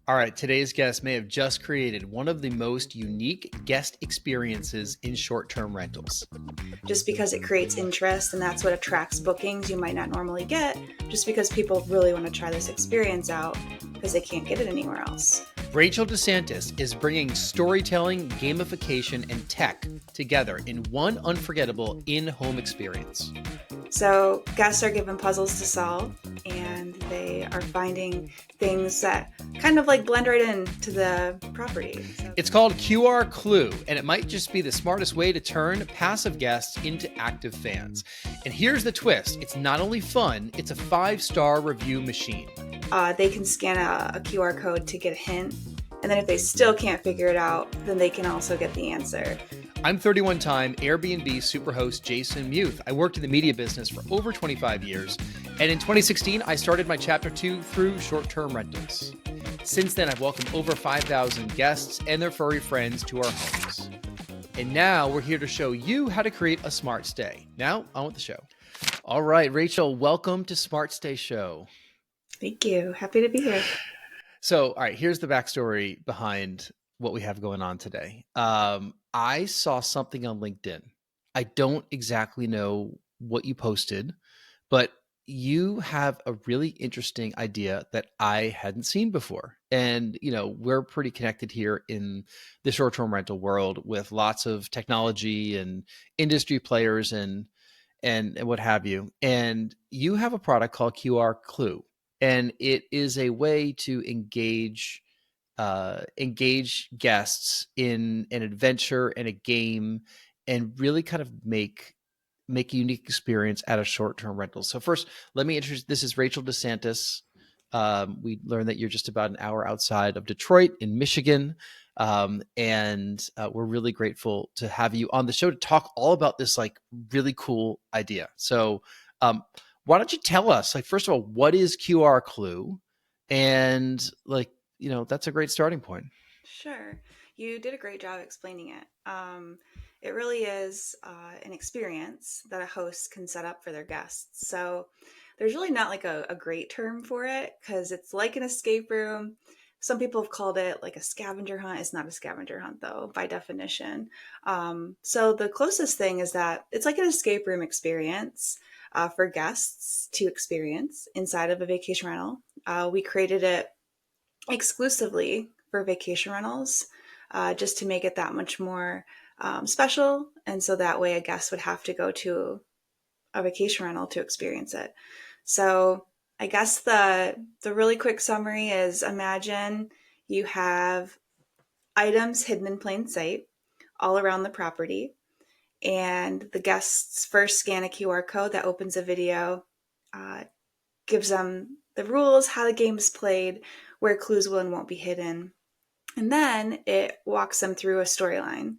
All right, today's guest may have just created one of the most unique guest experiences in short-term rentals. Just because it creates interest and that's what attracts bookings you might not normally get, just because people really want to try this experience out because they can't get it anywhere else. Rachel DeSantis is bringing storytelling, gamification, and tech together in one unforgettable in-home experience. So guests are given puzzles to solve, and they are finding things that kind of like blend right into the property. It's called QR Clue, and it might just be the smartest way to turn passive guests into active fans. And here's the twist. It's not only fun, it's a 5-star review machine. They can scan a QR code to get a hint, and then if they still can't figure it out, then they can also get the answer. I'm 31-time Airbnb superhost Jason Muth. I worked in the media business for over 25 years, and in 2016, I started my Chapter 2 through short-term rentals. Since then, I've welcomed over 5,000 guests and their furry friends to our homes. And now we're here to show you how to create a smart stay. Now, on with the show. All right, Rachel, welcome to SmartStay Show. Thank you. Happy to be here. So, all right, here's the backstory behind what we have going on today. I saw something on LinkedIn. I don't exactly know what you posted, but you have a really interesting idea that I hadn't seen before. And, we're pretty connected here in the short-term rental world with lots of technology and industry players and what have you. And you have a product called QR Clue, and it is a way to engage guests in an adventure and a game, and really kind of make a unique experience out of short-term rentals. So first, let me introduce, this is Rachel DeSantis. We learned that you're just about an hour outside of Detroit in Michigan. And we're really grateful to have you on the show to talk all about this like really cool idea. So why don't you tell us, like, first of all, what is QR Clue? And that's a great starting point. Sure. You did a great job explaining it. It really is an experience that a host can set up for their guests. So there's really not like a great term for it because it's like an escape room. Some people have called it like a scavenger hunt. It's not a scavenger hunt, though, by definition. So the closest thing is that it's like an escape room experience for guests to experience inside of a vacation rental. We created it exclusively for vacation rentals, just to make it that much more special. And so that way a guest would have to go to a vacation rental to experience it. So I guess the really quick summary is, imagine you have items hidden in plain sight all around the property, and the guests first scan a QR code that opens a video, gives them the rules, how the game is played, where clues will and won't be hidden. And then it walks them through a storyline.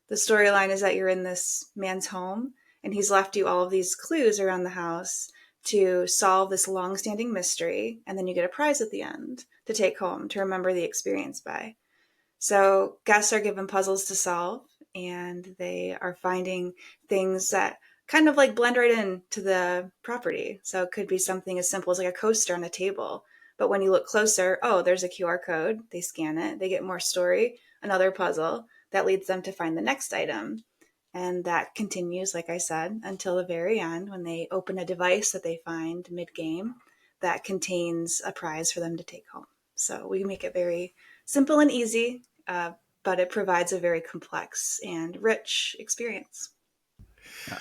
The storyline is that you're in this man's home and he's left you all of these clues around the house to solve this long-standing mystery. And then you get a prize at the end to take home to remember the experience by. So guests are given puzzles to solve, and they are finding things that kind of like blend right into the property. So it could be something as simple as like a coaster on a table. But when you look closer, oh, there's a QR code. They scan it. They get more story, another puzzle that leads them to find the next item. And that continues, like I said, until the very end when they open a device that they find mid-game that contains a prize for them to take home. So we make it very simple and easy, but it provides a very complex and rich experience.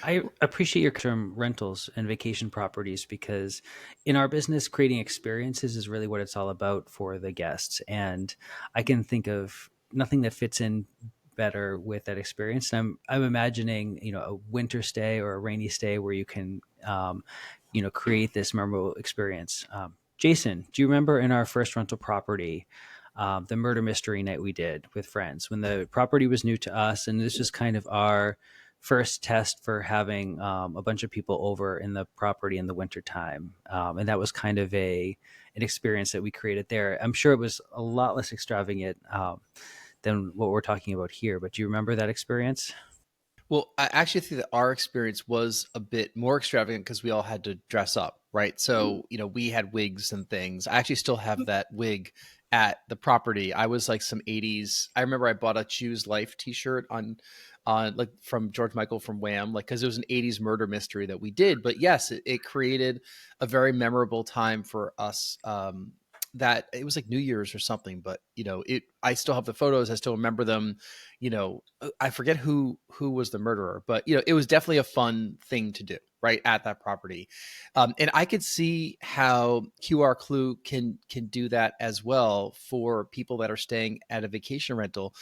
I appreciate your term rentals and vacation properties, because in our business, creating experiences is really what it's all about for the guests. And I can think of nothing that fits in better with that experience. I'm imagining, a winter stay or a rainy stay where you can, create this memorable experience. Jason, do you remember in our first rental property, the murder mystery night we did with friends, when the property was new to us, and this was kind of our first test for having a bunch of people over in the property in the wintertime. And that was kind of an experience that we created there. I'm sure it was a lot less extravagant than what we're talking about here, but do you remember that experience? Well, I actually think that our experience was a bit more extravagant because we all had to dress up, right? Mm. So, we had wigs and things. I actually still have that wig at the property. I was like some 80s. I remember I bought a Choose Life t-shirt on like from George Michael from Wham, like because it was an 80s murder mystery that we did. But yes, it created a very memorable time for us. That it was like New Year's or something, but I still have the photos. I still remember them. I forget who was the murderer, but it was definitely a fun thing to do right at that property. And I could see how QR Clue can do that as well for people that are staying at a vacation rental.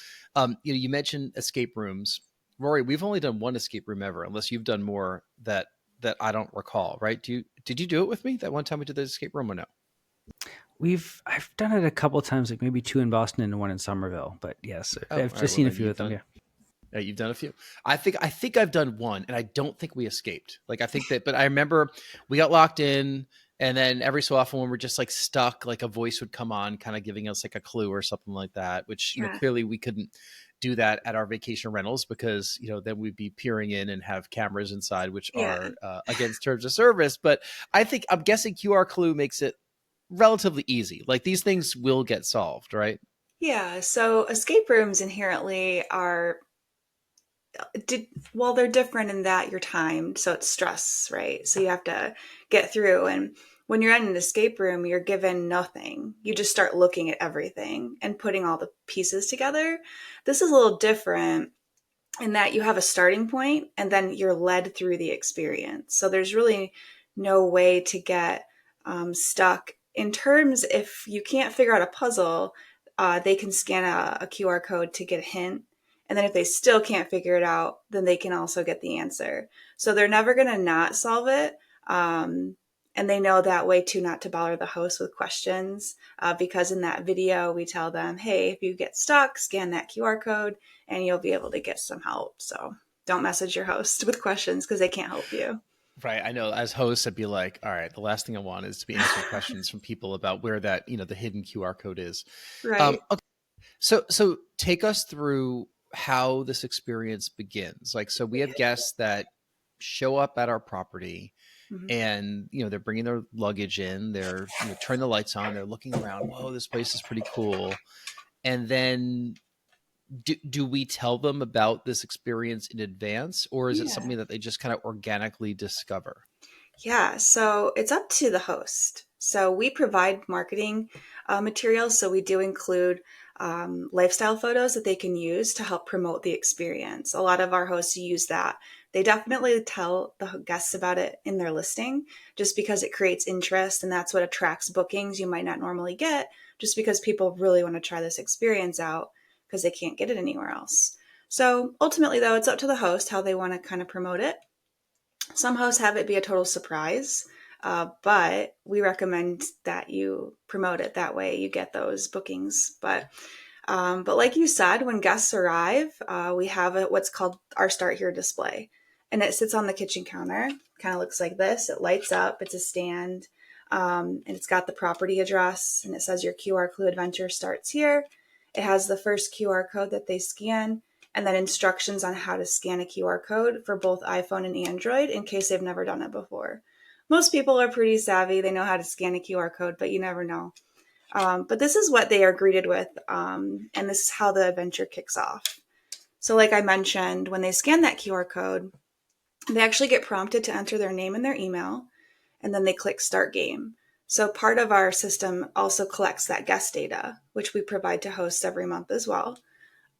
You mentioned escape rooms. Rory, we've only done one escape room ever, unless you've done more that I don't recall, right? Did you do it with me that one time we did the escape room or no? I've done it a couple of times, like maybe two in Boston and one in Somerville. But yes, Oh, all I've right. just Well, seen a then few of them. Yeah. you've done a few. I think I've done one, and I don't think we escaped. Like I think that, but I remember we got locked in, and then every so often when we're just like stuck, like a voice would come on, kind of giving us like a clue or something like that. Which Yeah. clearly we couldn't do that at our vacation rentals because then we'd be peering in and have cameras inside, which Yeah. are against terms of service. But I'm guessing QR Clue makes it relatively easy. Like these things will get solved, right? Yeah. So escape rooms inherently are well, they're different in that you're timed, so it's stress, right? So you have to get through. And when you're in an escape room, you're given nothing. You just start looking at everything and putting all the pieces together. This is a little different in that you have a starting point and then you're led through the experience. So there's really no way to get stuck. In terms, if you can't figure out a puzzle, they can scan a QR code to get a hint. And then if they still can't figure it out, then they can also get the answer. So they're never going to not solve it. And they know that way too, not to bother the host with questions. Because in that video, we tell them, hey, if you get stuck, scan that QR code and you'll be able to get some help. So don't message your host with questions because they can't help you. Right. I know as hosts, I'd be like, all right, the last thing I want is to be answering questions from people about where that, the hidden QR code is. Right. Okay. So take us through how this experience begins. Like, so we have guests that show up at our property Mhm. and, they're bringing their luggage in, they're, turn the lights on, they're looking around. Whoa, this place is pretty cool. And then do we tell them about this experience in advance, or is it Yeah. something that they just kind of organically discover? Yeah, so it's up to the host. So we provide marketing materials. So we do include lifestyle photos that they can use to help promote the experience. A lot of our hosts use that. They definitely tell the guests about it in their listing just because it creates interest and that's what attracts bookings you might not normally get just because people really want to try this experience out because they can't get it anywhere else. So ultimately, though, it's up to the host how they want to kind of promote it. Some hosts have it be a total surprise, but we recommend that you promote it that way. You get those bookings. But like you said, when guests arrive, we have what's called our Start Here display, and it sits on the kitchen counter. Kind of looks like this. It lights up. It's a stand, and it's got the property address, and it says your QR Clue adventure starts here. It has the first QR code that they scan, and then instructions on how to scan a QR code for both iPhone and Android in case they've never done it before. Most people are pretty savvy. They know how to scan a QR code, but you never know. But this is what they are greeted with, and this is how the adventure kicks off. So like I mentioned, when they scan that QR code, they actually get prompted to enter their name and their email, and then they click Start Game. So part of our system also collects that guest data, which we provide to hosts every month as well.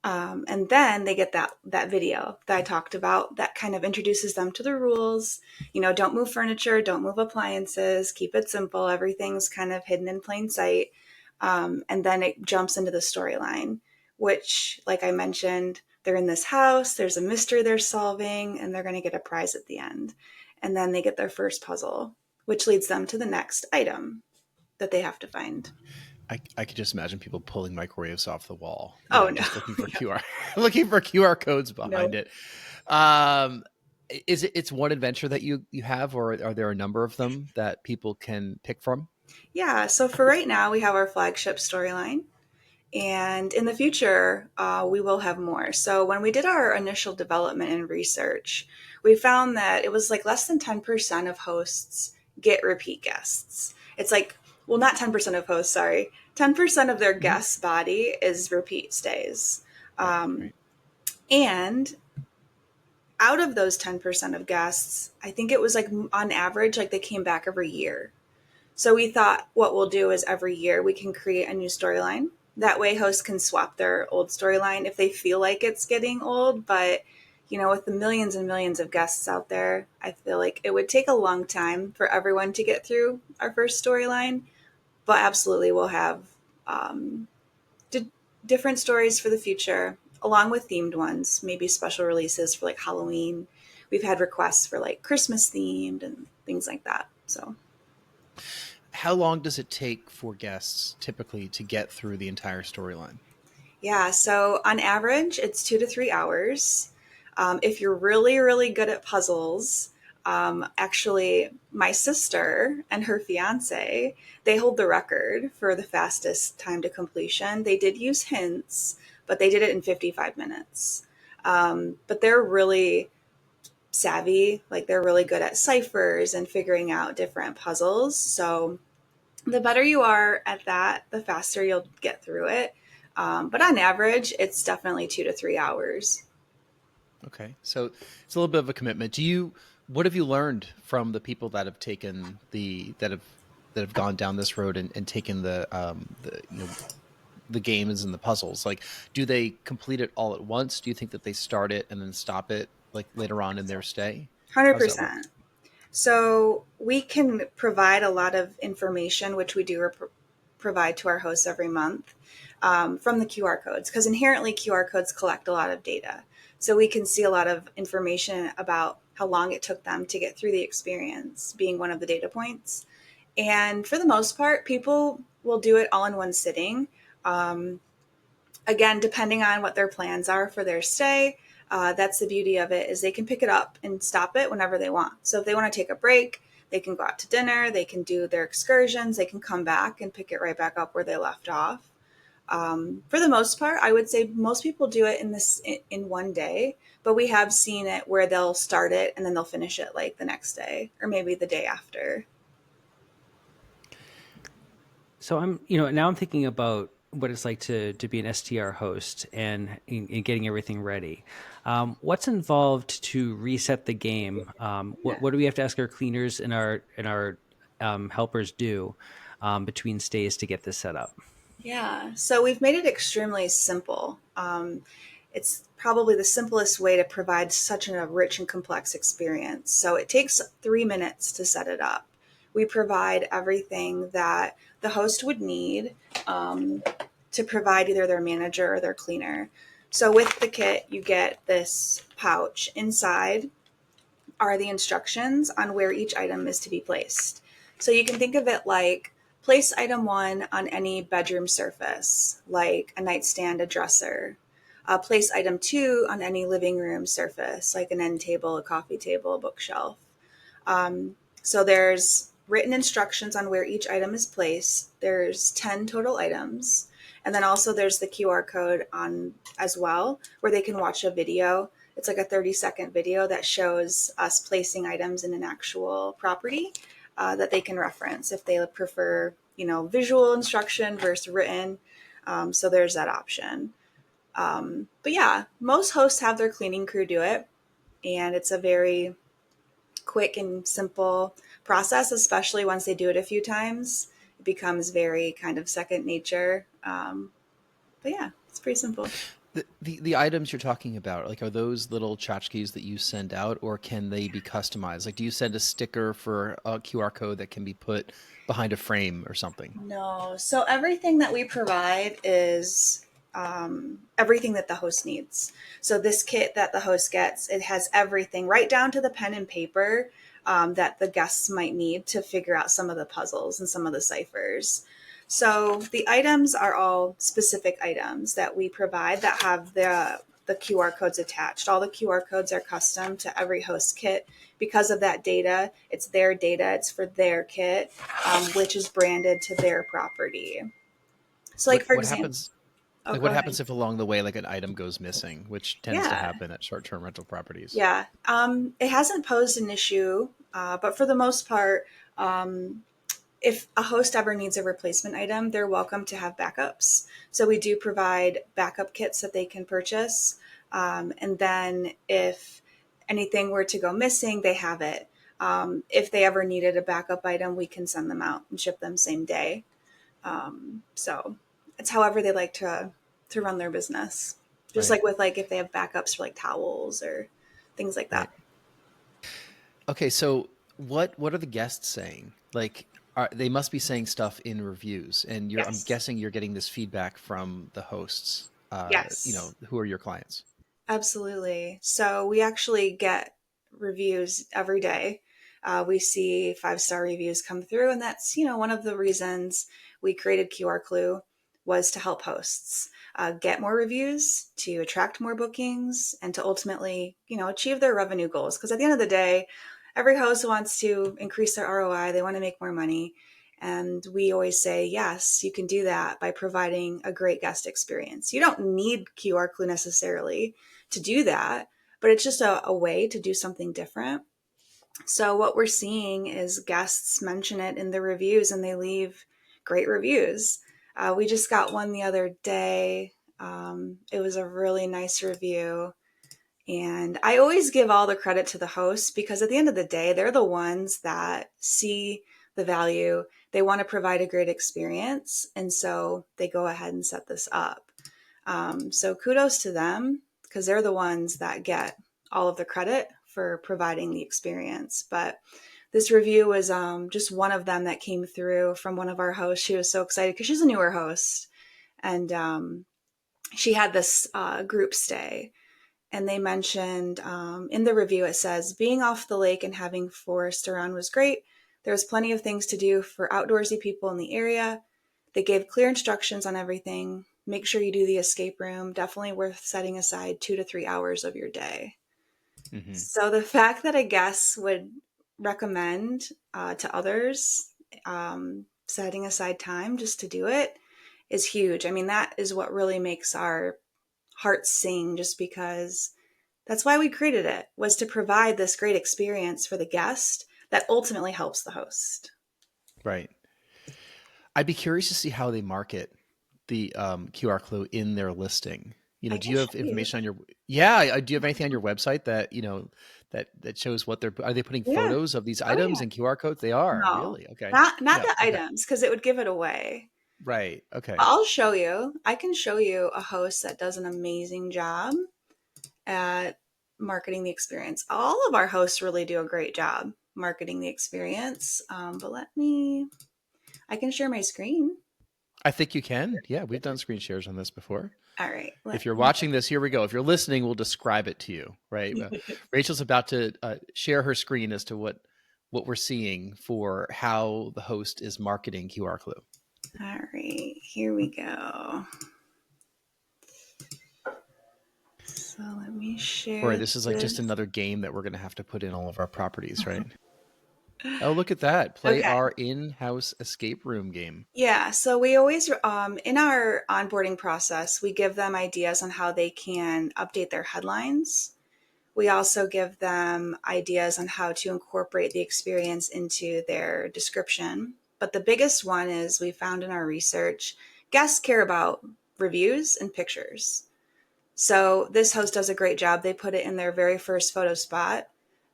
And then they get that video that I talked about that kind of introduces them to the rules. Don't move furniture, don't move appliances, keep it simple. Everything's kind of hidden in plain sight. And then it jumps into the storyline, which, like I mentioned, they're in this house, there's a mystery they're solving, and they're going to get a prize at the end. And then they get their first puzzle, which leads them to the next item that they have to find. I could just imagine people pulling microwaves off the wall, Oh, no. just looking for QR, looking for QR codes behind No. it. It's one adventure that you have, or are there a number of them that people can pick from? Yeah, so for right now, we have our flagship storyline. And in the future, we will have more. So when we did our initial development and research, we found that it was like less than 10% of hosts get repeat guests. It's like, well, not 10% of hosts, sorry. 10% of their guest body is repeat stays. Right. And out of those 10% of guests, I think it was like on average, like they came back every year. So we thought what we'll do is every year we can create a new storyline. That way hosts can swap their old storyline if they feel like it's getting old. But, you know, with the millions and millions of guests out there, I feel like it would take a long time for everyone to get through our first storyline. But absolutely we'll have different stories for the future, along with themed ones, maybe special releases for like Halloween. We've had requests for like Christmas themed and things like that. So How long does it take for guests typically to get through the entire storyline? yeah, so on average, it's 2 to 3 hours. If you're really, really good at puzzles, actually, my sister and her fiance, they hold the record for the fastest time to completion. They did use hints, but they did it in 55 minutes. But they're really savvy, like they're really good at ciphers and figuring out different puzzles. So the better you are at that, the faster you'll get through it. But on average, it's definitely 2 to 3 hours. Okay, so it's a little bit of a commitment. What have you learned from the people that have taken that have gone down this road and taken the the games and the puzzles? Like, do they complete it all at once? Do you think that they start it and then stop it like later on in their stay? How does that work? 100%. So we can provide a lot of information, which we do provide to our hosts every month from the QR codes, because inherently QR codes collect a lot of data. So we can see a lot of information about how long it took them to get through the experience, being one of the data points. And for the most part, people will do it all in one sitting. Um, Again, depending on what their plans are for their stay, that's the beauty of it, is they can pick it up and stop it whenever they want. So if they want to take a break, they can go out to dinner, they can do their excursions, they can come back and pick it right back up where they left off. For the most part, I would say most people do it in one day, but we have seen it where they'll start it and then they'll finish it like the next day or maybe the day after. So now I'm thinking about what it's like to be an STR host and in getting everything ready. What's involved to reset the game? What do we have to ask our cleaners and our helpers do between stays to get this set up? Yeah, so we've made it extremely simple. It's probably the simplest way to provide such a rich and complex experience. So it takes 3 minutes to set it up. We provide everything that the host would need to provide either their manager or their cleaner. So with the kit, you get this pouch. Inside are the instructions on where each item is to be placed. So you can think of it like place item 1 on any bedroom surface, like a nightstand, a dresser. Place item 2 on any living room surface, like an end table, a coffee table, a bookshelf. So there's written instructions on where each item is placed. There's 10 total items. And then also there's the QR code on as well, where they can watch a video. It's like a 30-second video that shows us placing items in an actual property that they can reference if they prefer, visual instruction versus written. So there's that option. But yeah, most hosts have their cleaning crew do it. And it's a very quick and simple process, especially once they do it a few times. It becomes very kind of second nature. But yeah, it's pretty simple. The items you're talking about, like, are those little tchotchkes that you send out, or can they be customized? Like, do you send a sticker for a QR code that can be put behind a frame or something? No. So everything that we provide is everything that the host needs. So this kit that the host gets, it has everything right down to the pen and paper that the guests might need to figure out some of the puzzles and some of the ciphers. So the items are all specific items that we provide that have the QR codes attached. All the QR codes are custom to every host kit. Because of that data, it's their data, it's for their kit, which is branded to their property. So like, for What example, happens? Oh, Like go what ahead. happens if along the way, like an item goes missing, which tends to Yeah. happen at short-term rental properties? Yeah. It hasn't posed an issue, but for the most part, um, if a host ever needs a replacement item, they're welcome to have backups. So we do provide backup kits that they can purchase. And then if anything were to go missing, they have it. If they ever needed a backup item, we can send them out and ship them same day. So it's however they like to run their business. Just Right. like with like if they have backups for like towels or things like that. Right. Okay, so what are the guests saying? Like, they must be saying stuff in reviews, and I'm Yes. guessing you're getting this feedback from the hosts. Yes. Who are your clients? Absolutely. So we actually get reviews every day. We see 5-star reviews come through, and that's one of the reasons we created QR Clue was to help hosts get more reviews, to attract more bookings, and to ultimately achieve their revenue goals. Because at the end of the day, every host wants to increase their ROI. They want to make more money. And we always say, yes, you can do that by providing a great guest experience. You don't need QR Clue necessarily to do that, but it's just a way to do something different. So what we're seeing is guests mention it in the reviews and they leave great reviews. We just got one the other day. It was a really nice review. And I always give all the credit to the hosts because at the end of the day, they're the ones that see the value. They want to provide a great experience. And so they go ahead and set this up. So kudos to them because they're the ones that get all of the credit for providing the experience. But this review was just one of them that came through from one of our hosts. She was so excited because she's a newer host. And she had this group stay. And they mentioned in the review, it says, being off the lake and having forest around was great. There was plenty of things to do for outdoorsy people in the area. They gave clear instructions on everything. Make sure you do the escape room. Definitely worth setting aside 2 to 3 hours of your day. Hmm. So the fact that a guest would recommend to others setting aside time just to do it is huge. I mean, that is what really makes our hearts sing just because that's why we created it, was to provide this great experience for the guest that ultimately helps the host. Right. I'd be curious to see how they market the QR Clue in their listing. I Do can you show have you. information on your? Yeah, do you have anything on your website that that shows what are they putting Yeah. photos of these Oh items yeah. and QR codes? They are No. really okay. Not Yeah. the Okay. items because it would give it away. Right. Okay. I'll show you. I can show you a host that does an amazing job at marketing the experience. All of our hosts really do a great job marketing the experience. But I can share my screen. I think you can. Yeah, we've done screen shares on this before. All right. If you're watching this, here we go. If you're listening, we'll describe it to you. Right. Rachel's about to share her screen as to what we're seeing for how the host is marketing QR Clue. All right. Here we go. So let me Right. share This is like just this. another game that we're going to have to put in all of our properties, right? Oh, look at that. Play Okay. our in-house escape room game. Yeah, so we always, in our onboarding process, we give them ideas on how they can update their headlines. We also give them ideas on how to incorporate the experience into their description. But the biggest one is we found in our research, guests care about reviews and pictures. So this host does a great job. They put it in their very first photo spot,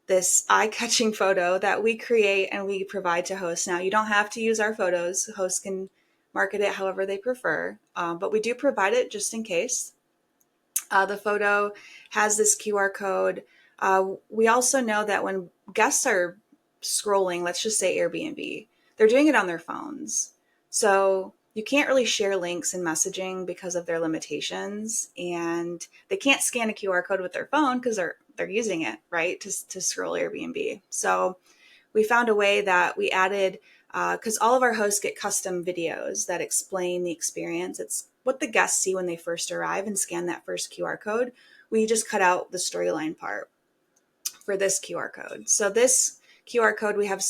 this eye-catching photo that we create and we provide to hosts. Now, you don't have to use our photos. Hosts can market it however they prefer, but we do provide it just in case. The photo has this QR code. We also know that when guests are scrolling, let's just say Airbnb, they're doing it on their phones. So you can't really share links in messaging because of their limitations, and they can't scan a QR code with their phone because they're using it, right, to scroll Airbnb. So we found a way that we added, because all of our hosts get custom videos that explain the experience. It's what the guests see when they first arrive and scan that first QR code. We just cut out the storyline part for this QR code. So this QR code, we have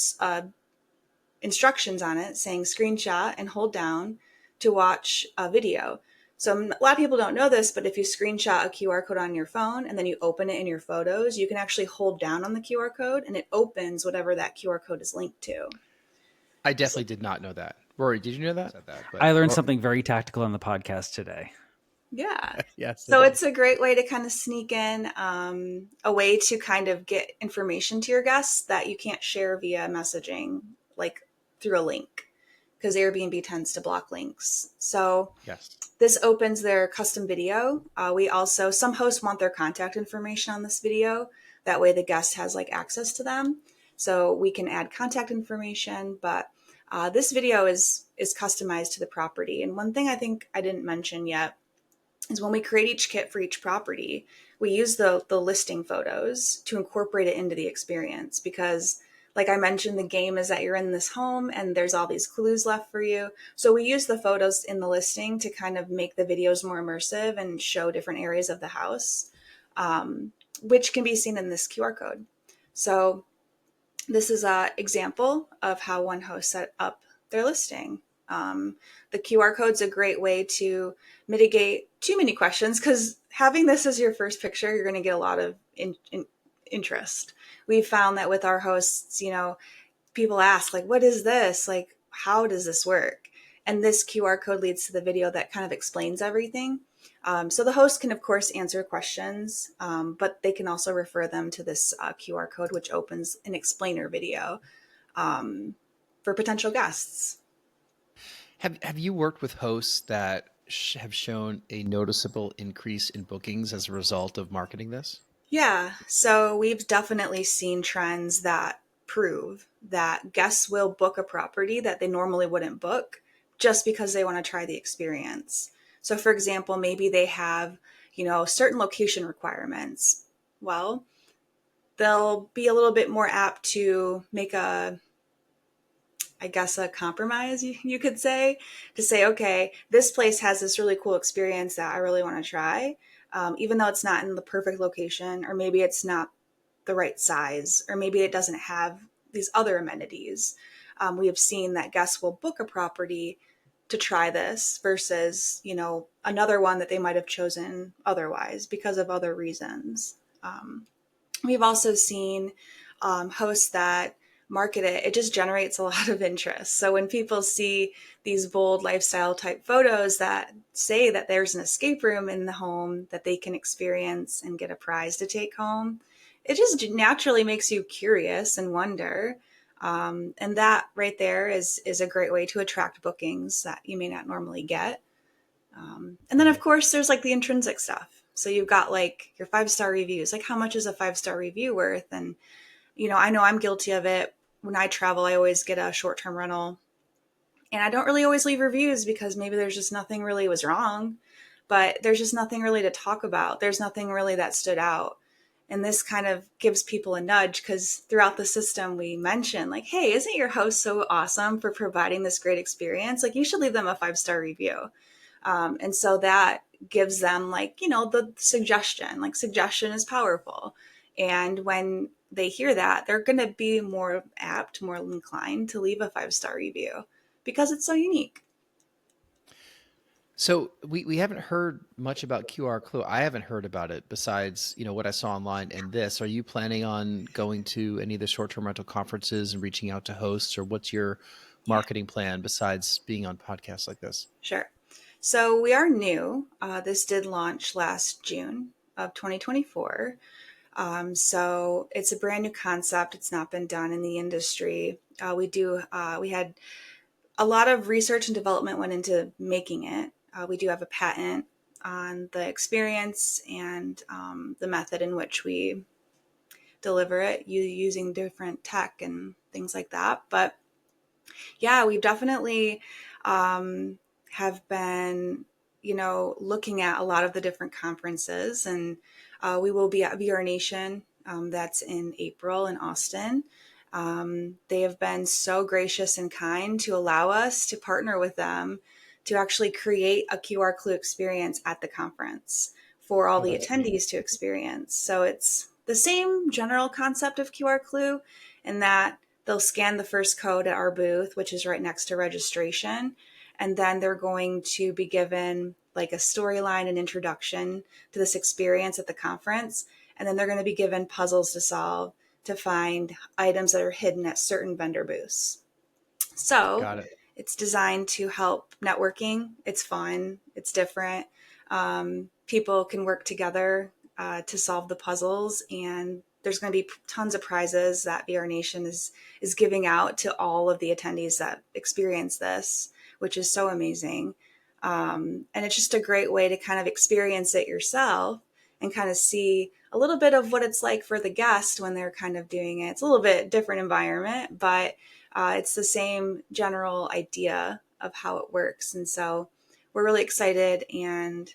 instructions on it saying screenshot and hold down to watch a video. So a lot of people don't know this, but if you screenshot a QR code on your phone and then you open it in your photos, you can actually hold down on the QR code and it opens whatever that QR code is linked to. I definitely did not know that. Rory, did you know that? I learned something very tactical on the podcast today. Yeah. Yes. So it's a great way to kind of sneak in a way to kind of get information to your guests that you can't share via messaging, like through a link, because Airbnb tends to block links. So yes. This opens their custom video. Some hosts want their contact information on this video. That way the guest has like access to them. So we can add contact information, but this video is customized to the property. And one thing I think I didn't mention yet is when we create each kit for each property, we use the listing photos to incorporate it into the experience, because like I mentioned, the game is that you're in this home and there's all these clues left for you. So we use the photos in the listing to kind of make the videos more immersive and show different areas of the house, which can be seen in this QR code. So this is an example of how one host set up their listing. The QR code is a great way to mitigate too many questions, because having this as your first picture, you're going to get a lot of interest. We've found that with our hosts, people ask like, what is this? Like, how does this work? And this QR code leads to the video that kind of explains everything. So the host can, of course, answer questions, but they can also refer them to this QR code, which opens an explainer video for potential guests. Have you worked with hosts that have shown a noticeable increase in bookings as a result of marketing this? Yeah, so we've definitely seen trends that prove that guests will book a property that they normally wouldn't book just because they want to try the experience. So for example, maybe they have, certain location requirements. Well, they'll be a little bit more apt to make a compromise, you could say, to say, okay, this place has this really cool experience that I really want to try, even though it's not in the perfect location, or maybe it's not the right size, or maybe it doesn't have these other amenities. We have seen that guests will book a property to try this versus, another one that they might have chosen otherwise because of other reasons. We've also seen hosts that market it just generates a lot of interest. So when people see these bold lifestyle type photos that say that there's an escape room in the home that they can experience and get a prize to take home, it just naturally makes you curious and wonder. And that right there is a great way to attract bookings that you may not normally get. And then of course there's like the intrinsic stuff. So you've got like your 5-star reviews, like how much is a 5-star review worth? And, I know I'm guilty of it. When I travel, I always get a short-term rental, and I don't really always leave reviews because maybe there's just nothing really was wrong, but there's just nothing really to talk about. There's nothing really that stood out. And this kind of gives people a nudge, because throughout the system we mention like, hey, isn't your host so awesome for providing this great experience? Like, you should leave them a 5-star review. And so that gives them like, the suggestion, like suggestion is powerful. And when they hear that, they're going to be more apt, more inclined to leave a 5-star review because it's so unique. So we haven't heard much about QR Clue. I haven't heard about it besides, what I saw online and this. Are you planning on going to any of the short-term rental conferences and reaching out to hosts, or what's your marketing plan besides being on podcasts like this? Sure. So we are new. This did launch last June of 2024. So it's a brand new concept. It's not been done in the industry. We had a lot of research and development went into making it. We do have a patent on the experience and the method in which we deliver it, using different tech and things like that. But yeah, we've definitely have been, looking at a lot of the different conferences, and we will be at VR Nation. That's in April in Austin. They have been so gracious and kind to allow us to partner with them to actually create a QR Clue experience at the conference for all the attendees to experience. So it's the same general concept of QR Clue, in that they'll scan the first code at our booth, which is right next to registration. And then they're going to be given like a storyline and introduction to this experience at the conference. And then they're going to be given puzzles to solve to find items that are hidden at certain vendor booths. So Got it. it's designed to help networking. It's fun. It's different. People can work together to solve the puzzles, and there's going to be tons of prizes that VR Nation is giving out to all of the attendees that experience this, which is so amazing. And it's just a great way to kind of experience it yourself and kind of see a little bit of what it's like for the guest when they're kind of doing it. It's a little bit different environment, but it's the same general idea of how it works. And so we're really excited, and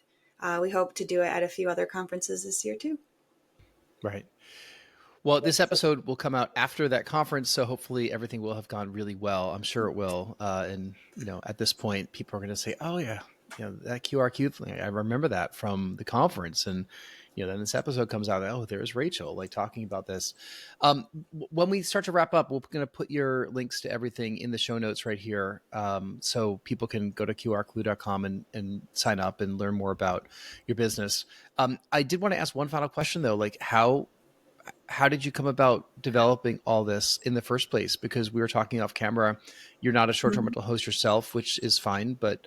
we hope to do it at a few other conferences this year too. Right. Well, this episode will come out after that conference, so hopefully everything will have gone really well. I'm sure it will. And, at this point, people are going to say, oh, yeah, that QR code thing, I remember that from the conference. And, then this episode comes out, oh, there's Rachel, like talking about this. When we start to wrap up, we're going to put your links to everything in the show notes right here, so people can go to qrclue.com and sign up and learn more about your business. I did want to ask one final question, though, like how did you come about developing all this in the first place? Because we were talking off camera, you're not a short-term rental host yourself, which is fine, but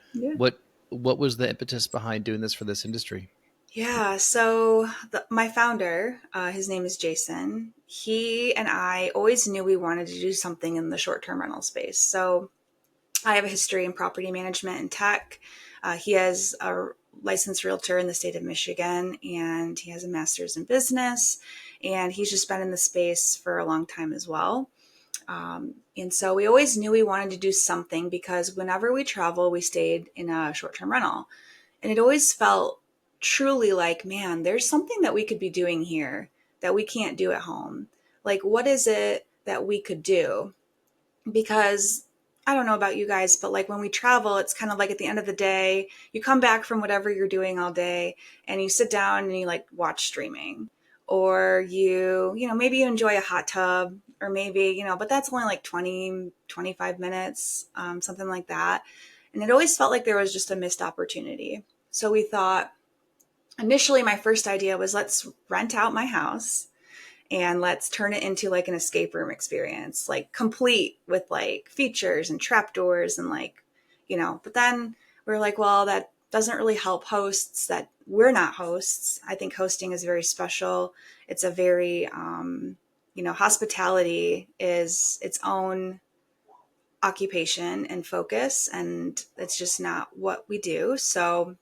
what was the impetus behind doing this for this industry? Yeah, so my founder, his name is Jason. He and I always knew we wanted to do something in the short-term rental space. So I have a history in property management and tech. He has a licensed realtor in the state of Michigan, and he has a master's in business, and he's just been in the space for a long time as well. And so we always knew we wanted to do something, because whenever we travel, we stayed in a short-term rental. And it always felt truly like, man, there's something that we could be doing here that we can't do at home. Like, what is it that we could do? Because I don't know about you guys, but like when we travel, it's kind of like at the end of the day, you come back from whatever you're doing all day and you sit down and you like watch streaming, or maybe you enjoy a hot tub, or maybe, but that's only like 20, 25 minutes, something like that. And it always felt like there was just a missed opportunity. So we thought, initially my first idea was, let's rent out my house and let's turn it into like an escape room experience, like complete with like features and trapdoors and like, but then we're like, well, that doesn't really help hosts, that we're not hosts. I think hosting is very special. It's a very, hospitality is its own occupation and focus, and it's just not what we do. So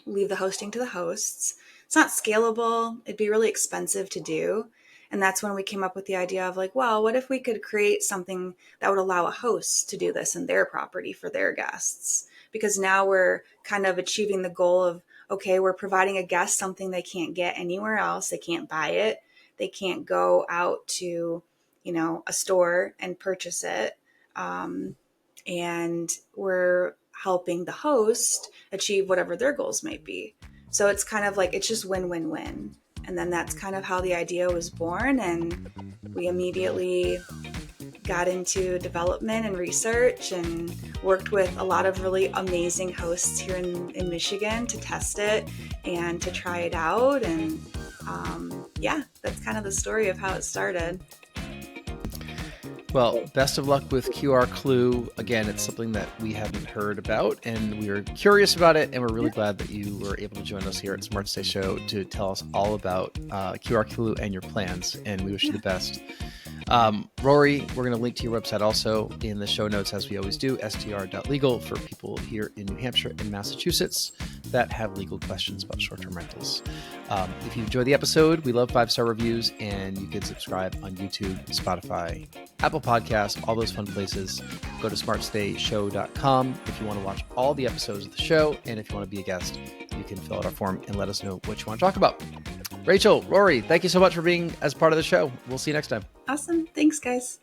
leave the hosting to the hosts. It's not scalable. It'd be really expensive to do. And that's when we came up with the idea of like, well, what if we could create something that would allow a host to do this in their property for their guests? Because now we're kind of achieving the goal of, okay, we're providing a guest something they can't get anywhere else. They can't buy it. They can't go out to, a store and purchase it. And we're helping the host achieve whatever their goals might be. So it's kind of like, it's just win-win-win. And then that's kind of how the idea was born. And we immediately got into development and research and worked with a lot of really amazing hosts here in Michigan to test it and to try it out. And that's kind of the story of how it started. Well, best of luck with QR Clue. Again, it's something that we haven't heard about, and we were curious about it, and we're really glad that you were able to join us here at SmartStay Show to tell us all about QR Clue and your plans, and we wish you the best. Rory, we're going to link to your website also in the show notes, as we always do, str.legal, for people here in New Hampshire and Massachusetts that have legal questions about short-term rentals. If you enjoyed the episode, we love 5-star reviews, and you can subscribe on YouTube, Spotify, Apple Podcasts, all those fun places. Go to smartstayshow.com if you want to watch all the episodes of the show, and if you want to be a guest, you can fill out our form and let us know what you want to talk about. Rachel, Rory, thank you so much for being as part of the show. We'll see you next time. Awesome. Thanks, guys.